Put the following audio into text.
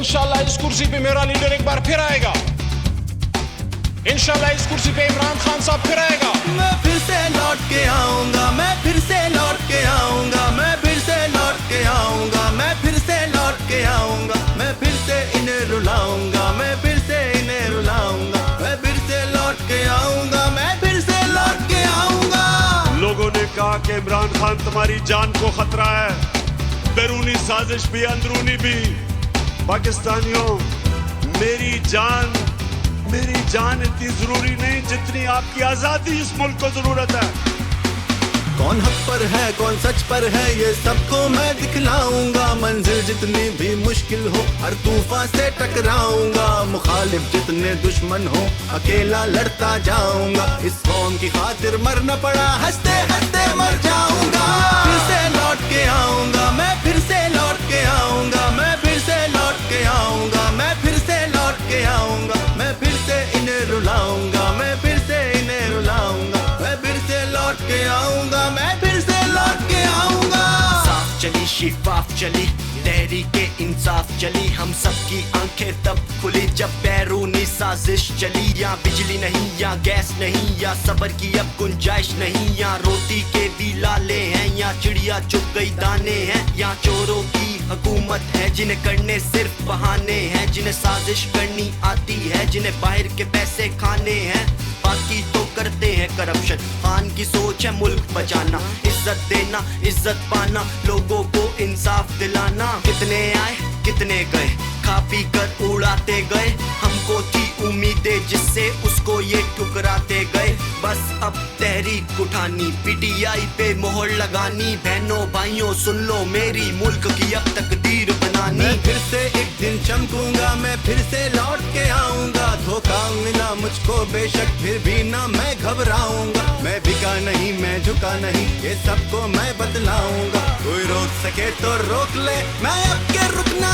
इंशाल्लाह इस कुर्सी पे मेरा लीडर एक बार फिर आएगा। इंशाल्लाह इस कुर्सी पे इमरान खान साहब फिर आएगा। मैं फिर से लौट के आऊंगा, मैं फिर से लौट के आऊंगा, मैं फिर से लौट के आऊंगा, मैं फिर से लौट के आऊंगा, मैं फिर से इन्हें रुलाऊंगा, मैं फिर से इन्हें रुलाऊंगा, मैं फिर से लौट के आऊंगा, मैं फिर से लौट के आऊंगा। लोगों ने कहा कि इमरान खान तुम्हारी जान को खतरा है, बैरूनी साजिश भी अंदरूनी भी। पाकिस्तानियों, मेरी जान इतनी जरूरी नहीं जितनी आपकी आजादी इस मुल्क को जरूरत है। कौन हक पर है कौन सच पर है ये सबको मैं दिखलाऊंगा। मंजिल जितनी भी मुश्किल हो हर तूफान से टकराऊंगा। मुखालिफ जितने दुश्मन हो अकेला लड़ता जाऊंगा। इस कौम की खातिर मरना पड़ा हंसते हंसते मर जाऊंगा। फिर से लौट के आऊंगा, मैं फिर से लौट के आऊंगा, मैं फिर से लौट के आऊंगा, मैं फिर से लौट के आऊंगा, मैं फिर से इन्हें रुलाऊंगा, मैं फिर से इन्हें रुलाऊंगा, मैं फिर से लौट के आऊंगा, मैं फिर से लौट के आऊंगा। साफ चली शिफाफ चली तहरीके इंसाफ चली। हम सबकी आंखें तब खुली जब बैरूनी साजिश चली। या बिजली नहीं या गैस नहीं या सबर की अब गुंजाइश नहीं। या रोटी के भी लाले हैं या चिड़िया चुग गई दाने हैं। या चोरों की हुकूमत है जिन्हें करने सिर्फ बहाने हैं। जिन्हें साजिश करनी आती है, जिन्हें बाहर के पैसे खाने हैं, बाकी तो करते हैं करप्शन। खान की सोच है मुल्क बचाना, इज्जत देना, इज्जत पाना, लोगों को इंसाफ दिलाना। कितने आए कितने गए, खा पी कर उड़ाते गए। हमको थी उम्मीदें जिससे उसको ये ठुकराते गए। बस अब तहरीक उठानी, पीटीआई पे मोहर लगानी। बहनों भाइयों सुन लो मेरी, मुल्क की अब तकदीर बनानी। मैं फिर से एक दिन चमकूंगा, मैं फिर से लौट के आऊंगा। धोखा मिला मुझको बेशक फिर भी ना मैं घबराऊंगा। मैं बिका नहीं मैं झुका नहीं, ये सबको मैं बदलाऊंगा। कोई रोक सके तो रोक ले, मैं अब के रुकना